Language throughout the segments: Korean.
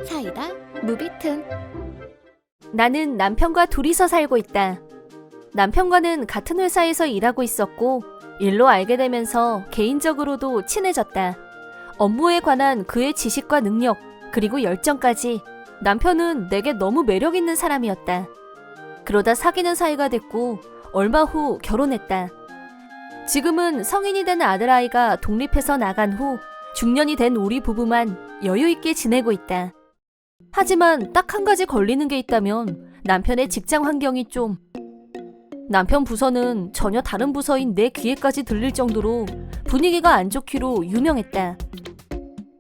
사이다 무비튼. 나는 남편과 둘이서 살고 있다. 남편과는 같은 회사에서 일하고 있었고 일로 알게 되면서 개인적으로도 친해졌다. 업무에 관한 그의 지식과 능력, 그리고 열정까지 남편은 내게 너무 매력 있는 사람이었다. 그러다 사귀는 사이가 됐고 얼마 후 결혼했다. 지금은 성인이 된 아들아이가 독립해서 나간 후 중년이 된 우리 부부만 여유 있게 지내고 있다. 하지만 딱 한 가지 걸리는 게 있다면 남편의 직장 환경이 남편 부서는 전혀 다른 부서인 내 귀에까지 들릴 정도로 분위기가 안 좋기로 유명했다.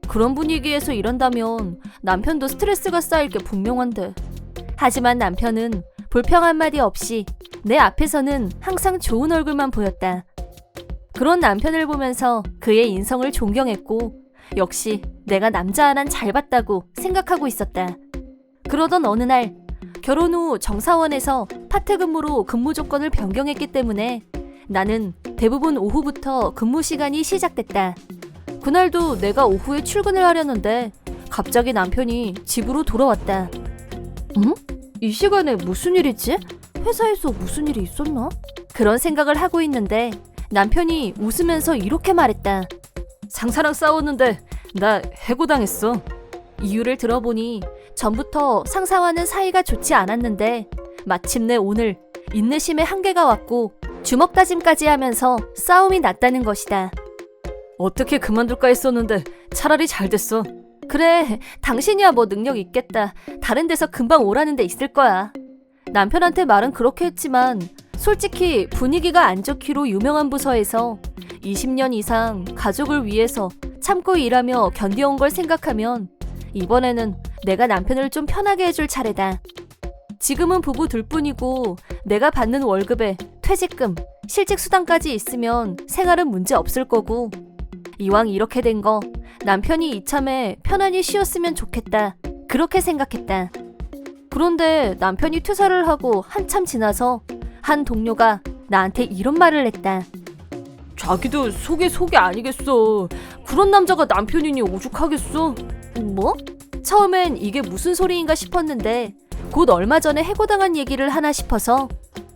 그런 분위기에서 일한다면 남편도 스트레스가 쌓일 게 분명한데. 하지만 남편은 불평 한마디 없이 내 앞에서는 항상 좋은 얼굴만 보였다. 그런 남편을 보면서 그의 인성을 존경했고 역시 내가 남자 하나는 잘 봤다고 생각하고 있었다. 그러던 어느 날 결혼 후 정사원에서 파트 근무로 근무 조건을 변경했기 때문에 나는 대부분 오후부터 근무 시간이 시작됐다. 그날도 내가 오후에 출근을 하려는데 갑자기 남편이 집으로 돌아왔다. 응? 이 시간에 무슨 일이지? 회사에서 무슨 일이 있었나? 그런 생각을 하고 있는데 남편이 웃으면서 이렇게 말했다. 상사랑 싸웠는데 나 해고당했어. 이유를 들어보니 전부터 상사와는 사이가 좋지 않았는데 마침내 오늘 인내심의 한계가 왔고 주먹 다짐까지 하면서 싸움이 났다는 것이다. 어떻게 그만둘까 했었는데 차라리 잘 됐어. 그래, 당신이야 뭐 능력 있겠다. 다른 데서 금방 오라는 데 있을 거야. 남편한테 말은 그렇게 했지만 솔직히 분위기가 안 좋기로 유명한 부서에서 20년 이상 가족을 위해서 참고 일하며 견뎌온 걸 생각하면 이번에는 내가 남편을 좀 편하게 해줄 차례다. 지금은 부부 둘뿐이고 내가 받는 월급에 퇴직금, 실직수당까지 있으면 생활은 문제 없을 거고 이왕 이렇게 된 거 남편이 이참에 편안히 쉬었으면 좋겠다. 그렇게 생각했다. 그런데 남편이 퇴사를 하고 한참 지나서 한 동료가 나한테 이런 말을 했다. 자기도 속이 아니겠어. 그런 남자가 남편이니 오죽하겠어? 뭐? 처음엔 이게 무슨 소리인가 싶었는데 곧 얼마 전에 해고당한 얘기를 하나 싶어서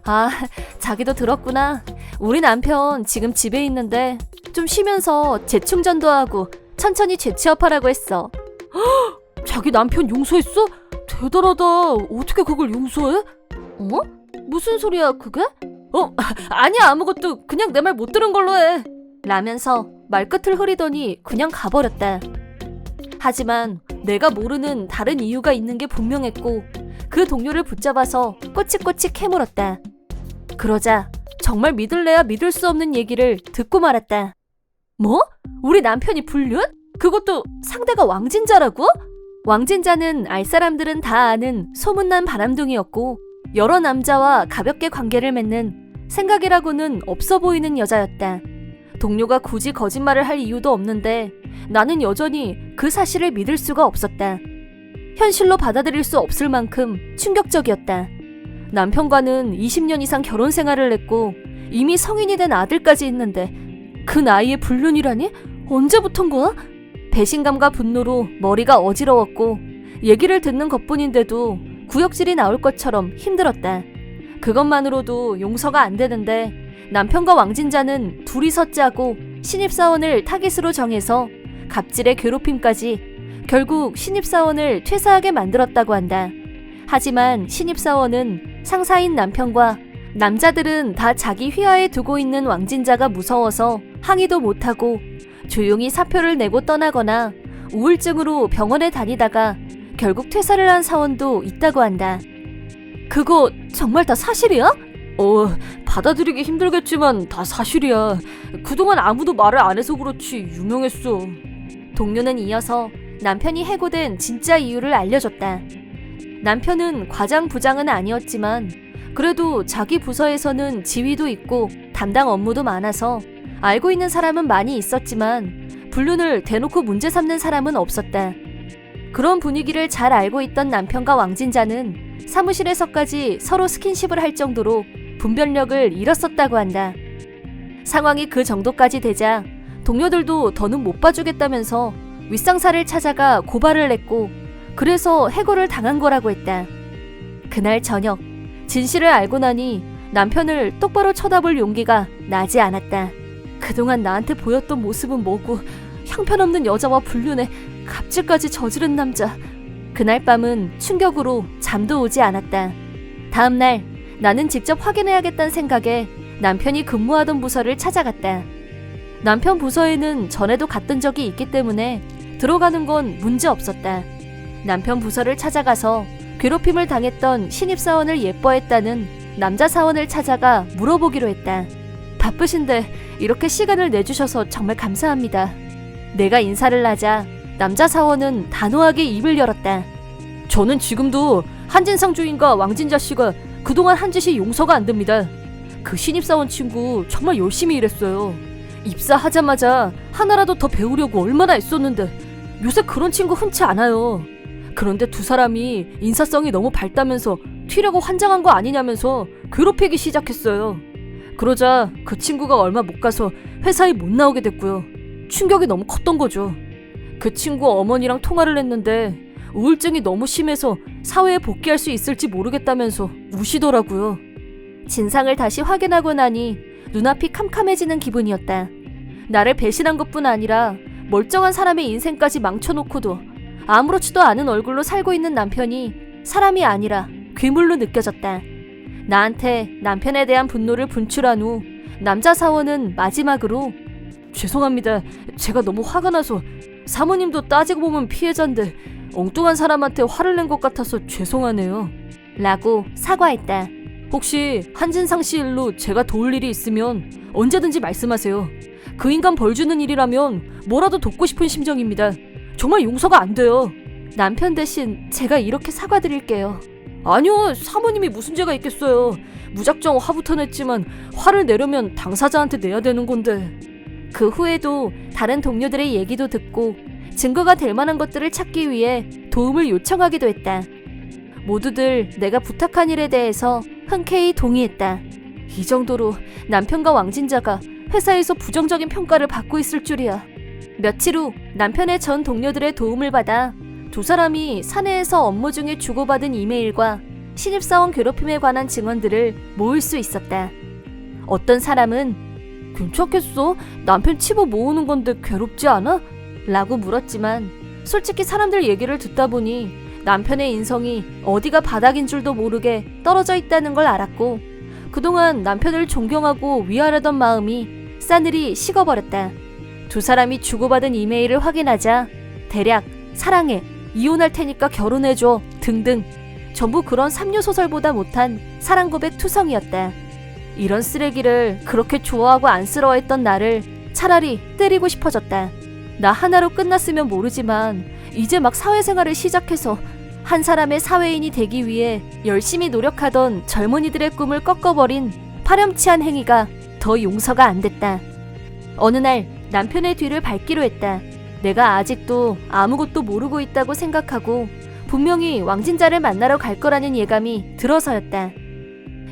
아, 자기도 들었구나. 우리 남편 지금 집에 있는데 좀 쉬면서 재충전도 하고 천천히 재취업하라고 했어. 헉, 자기 남편 용서했어? 대단하다. 어떻게 그걸 용서해? 어? 무슨 소리야 그게? 아니야 아무것도. 그냥 내 말 못 들은 걸로 해. 라면서 말끝을 흐리더니 그냥 가버렸다. 하지만 내가 모르는 다른 이유가 있는 게 분명했고 그 동료를 붙잡아서 꼬치꼬치 캐물었다. 그러자 정말 믿을래야 믿을 수 없는 얘기를 듣고 말았다. 뭐? 우리 남편이 불륜? 그것도 상대가 왕진자라고? 왕진자는 알 사람들은 다 아는 소문난 바람둥이였고 여러 남자와 가볍게 관계를 맺는 생각이라고는 없어 보이는 여자였다. 동료가 굳이 거짓말을 할 이유도 없는데 나는 여전히 그 사실을 믿을 수가 없었다. 현실로 받아들일 수 없을 만큼 충격적이었다. 남편과는 20년 이상 결혼 생활을 했고 이미 성인이 된 아들까지 있는데 그 나이에 불륜이라니? 언제부턴 거야? 배신감과 분노로 머리가 어지러웠고 얘기를 듣는 것뿐인데도 구역질이 나올 것처럼 힘들었다. 그것만으로도 용서가 안 되는데 남편과 왕진자는 둘이서 짜고 신입사원을 타깃으로 정해서 갑질의 괴롭힘까지 결국 신입사원을 퇴사하게 만들었다고 한다. 하지만 신입사원은 상사인 남편과 남자들은 다 자기 휘하에 두고 있는 왕진자가 무서워서 항의도 못하고 조용히 사표를 내고 떠나거나 우울증으로 병원에 다니다가 결국 퇴사를 한 사원도 있다고 한다. 그거 정말 다 사실이야? 받아들이기 힘들겠지만 다 사실이야. 그동안 아무도 말을 안 해서 그렇지 유명했어. 동료는 이어서 남편이 해고된 진짜 이유를 알려줬다. 남편은 과장 부장은 아니었지만 그래도 자기 부서에서는 지위도 있고 담당 업무도 많아서 알고 있는 사람은 많이 있었지만 불륜을 대놓고 문제 삼는 사람은 없었다. 그런 분위기를 잘 알고 있던 남편과 왕진자는 사무실에서까지 서로 스킨십을 할 정도로 분별력을 잃었었다고 한다. 상황이 그 정도까지 되자 동료들도 더는 못 봐주겠다면서 윗상사를 찾아가 고발을 했고 그래서 해고를 당한 거라고 했다. 그날 저녁, 진실을 알고 나니 남편을 똑바로 쳐다볼 용기가 나지 않았다. 그동안 나한테 보였던 모습은 뭐고 형편없는 여자와 불륜에 갑질까지 저지른 남자. 그날 밤은 충격으로 잠도 오지 않았다. 다음 날 나는 직접 확인해야겠다는 생각에 남편이 근무하던 부서를 찾아갔다. 남편 부서에는 전에도 갔던 적이 있기 때문에 들어가는 건 문제 없었다. 남편 부서를 찾아가서 괴롭힘을 당했던 신입사원을 예뻐했다는 남자 사원을 찾아가 물어보기로 했다. 바쁘신데 이렇게 시간을 내주셔서 정말 감사합니다. 내가 인사를 하자 남자 사원은 단호하게 입을 열었다. 저는 지금도 한진상 주인과 왕진자 씨가 그동안 한 짓이 용서가 안 됩니다. 그 신입사원 친구 정말 열심히 일했어요. 입사하자마자 하나라도 더 배우려고 얼마나 애썼는데 요새 그런 친구 흔치 않아요. 그런데 두 사람이 인사성이 너무 밝다면서 튀려고 환장한 거 아니냐면서 괴롭히기 시작했어요. 그러자 그 친구가 얼마 못 가서 회사에 못 나오게 됐고요. 충격이 너무 컸던 거죠. 그 친구 어머니랑 통화를 했는데 우울증이 너무 심해서 사회에 복귀할 수 있을지 모르겠다면서 우시더라고요. 진상을 다시 확인하고 나니 눈앞이 캄캄해지는 기분이었다. 나를 배신한 것뿐 아니라 멀쩡한 사람의 인생까지 망쳐놓고도 아무렇지도 않은 얼굴로 살고 있는 남편이 사람이 아니라 괴물로 느껴졌다. 나한테 남편에 대한 분노를 분출한 후 남자 사원은 마지막으로 죄송합니다. 제가 너무 화가 나서 사모님도 따지고 보면 피해자인데 엉뚱한 사람한테 화를 낸 것 같아서 죄송하네요. 라고 사과했다. 혹시 한진상 씨 일로 제가 도울 일이 있으면 언제든지 말씀하세요. 그 인간 벌 주는 일이라면 뭐라도 돕고 싶은 심정입니다. 정말 용서가 안 돼요. 남편 대신 제가 이렇게 사과드릴게요. 아니요, 사모님이 무슨 죄가 있겠어요. 무작정 화부터 냈지만 화를 내려면 당사자한테 내야 되는 건데. 그 후에도 다른 동료들의 얘기도 듣고 증거가 될 만한 것들을 찾기 위해 도움을 요청하기도 했다. 모두들 내가 부탁한 일에 대해서 흔쾌히 동의했다. 이 정도로 남편과 왕진자가 회사에서 부정적인 평가를 받고 있을 줄이야. 며칠 후 남편의 전 동료들의 도움을 받아 두 사람이 사내에서 업무 중에 주고받은 이메일과 신입사원 괴롭힘에 관한 증언들을 모을 수 있었다. 어떤 사람은 괜찮겠어? 남편 치부 모으는 건데 괴롭지 않아? 라고 물었지만 솔직히 사람들 얘기를 듣다 보니 남편의 인성이 어디가 바닥인 줄도 모르게 떨어져 있다는 걸 알았고 그동안 남편을 존경하고 위하려던 마음이 싸늘히 식어버렸다. 두 사람이 주고받은 이메일을 확인하자 대략 사랑해, 이혼할 테니까 결혼해줘 등등 전부 그런 삼류소설보다 못한 사랑 고백 투성이었다. 이런 쓰레기를 그렇게 좋아하고 안쓰러워했던 나를 차라리 때리고 싶어졌다. 나 하나로 끝났으면 모르지만 이제 막 사회생활을 시작해서 한 사람의 사회인이 되기 위해 열심히 노력하던 젊은이들의 꿈을 꺾어버린 파렴치한 행위가 더 용서가 안 됐다. 어느 날 남편의 뒤를 밟기로 했다. 내가 아직도 아무것도 모르고 있다고 생각하고 분명히 왕진자를 만나러 갈 거라는 예감이 들어서였다.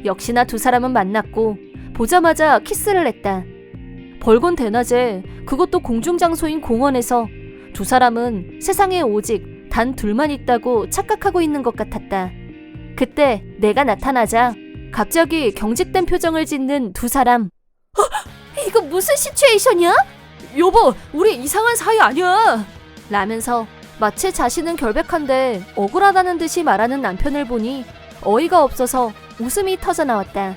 역시나 두 사람은 만났고 보자마자 키스를 했다. 벌건 대낮에 그것도 공중장소인 공원에서 두 사람은 세상에 오직 단 둘만 있다고 착각하고 있는 것 같았다. 그때 내가 나타나자 갑자기 경직된 표정을 짓는 두 사람. 이거 무슨 시츄에이션이야? 여보, 우리 이상한 사이 아니야! 라면서 마치 자신은 결백한데 억울하다는 듯이 말하는 남편을 보니 어이가 없어서 웃음이 터져 나왔다.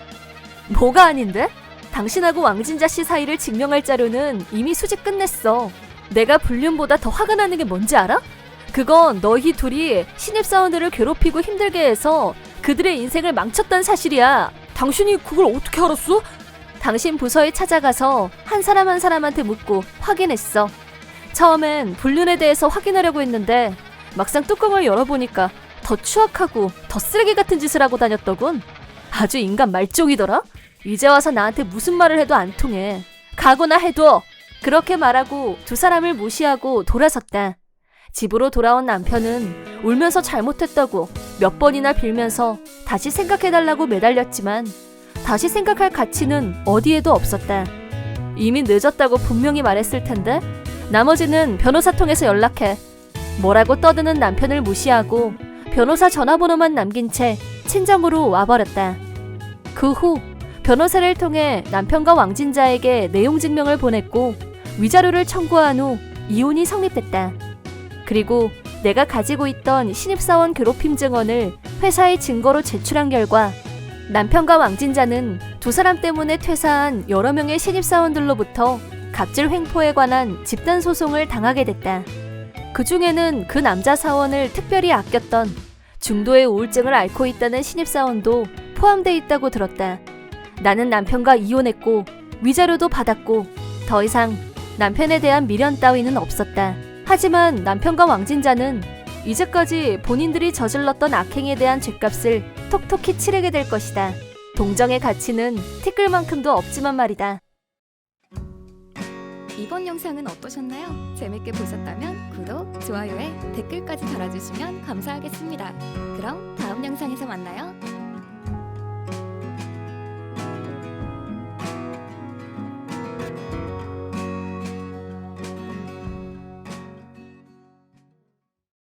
뭐가 아닌데? 당신하고 왕진자 씨 사이를 증명할 자료는 이미 수집 끝냈어. 내가 불륜보다 더 화가 나는 게 뭔지 알아? 그건 너희 둘이 신입사원들을 괴롭히고 힘들게 해서 그들의 인생을 망쳤다는 사실이야. 당신이 그걸 어떻게 알았어? 당신 부서에 찾아가서 한 사람 한 사람한테 묻고 확인했어. 처음엔 불륜에 대해서 확인하려고 했는데 막상 뚜껑을 열어보니까 더 추악하고 더 쓰레기 같은 짓을 하고 다녔더군. 아주 인간 말종이더라. 이제 와서 나한테 무슨 말을 해도 안 통해. 가거나 해둬. 그렇게 말하고 두 사람을 무시하고 돌아섰다. 집으로 돌아온 남편은 울면서 잘못했다고 몇 번이나 빌면서 다시 생각해달라고 매달렸지만 다시 생각할 가치는 어디에도 없었다. 이미 늦었다고 분명히 말했을 텐데 나머지는 변호사 통해서 연락해. 뭐라고 떠드는 남편을 무시하고 변호사 전화번호만 남긴 채 친정으로 와버렸다. 그 후 변호사를 통해 남편과 왕진자에게 내용 증명을 보냈고 위자료를 청구한 후 이혼이 성립됐다. 그리고 내가 가지고 있던 신입사원 괴롭힘 증언을 회사에 증거로 제출한 결과 남편과 왕진자는 두 사람 때문에 퇴사한 여러 명의 신입사원들로부터 갑질 횡포에 관한 집단 소송을 당하게 됐다. 그 중에는 그 남자 사원을 특별히 아꼈던 중도의 우울증을 앓고 있다는 신입사원도 포함돼 있다고 들었다. 나는 남편과 이혼했고 위자료도 받았고 더 이상 남편에 대한 미련 따위는 없었다. 하지만 남편과 왕진자는 이제까지 본인들이 저질렀던 악행에 대한 죗값을 톡톡히 치르게 될 것이다. 동정의 가치는 티끌만큼도 없지만 말이다. 이번 영상은 어떠셨나요? 재밌게 보셨다면 구독, 좋아요에 댓글까지 달아주시면 감사하겠습니다. 그럼 다음 영상에서 만나요.